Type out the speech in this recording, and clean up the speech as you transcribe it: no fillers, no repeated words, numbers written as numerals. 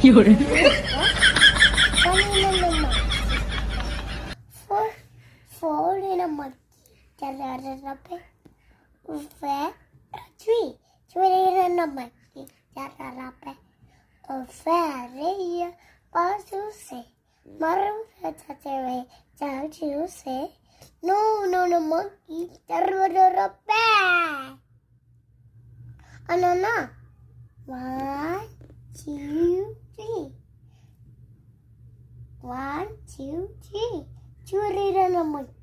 有人。Four in a monkey. Jarape. Three. Three in a monkey. Jarape. A fairy. Pasuse. Maru Satate. Jajuse. No, monkey. Jarape. Anana. 1, 2, 3. 1, 2, 3. Churira na monkey.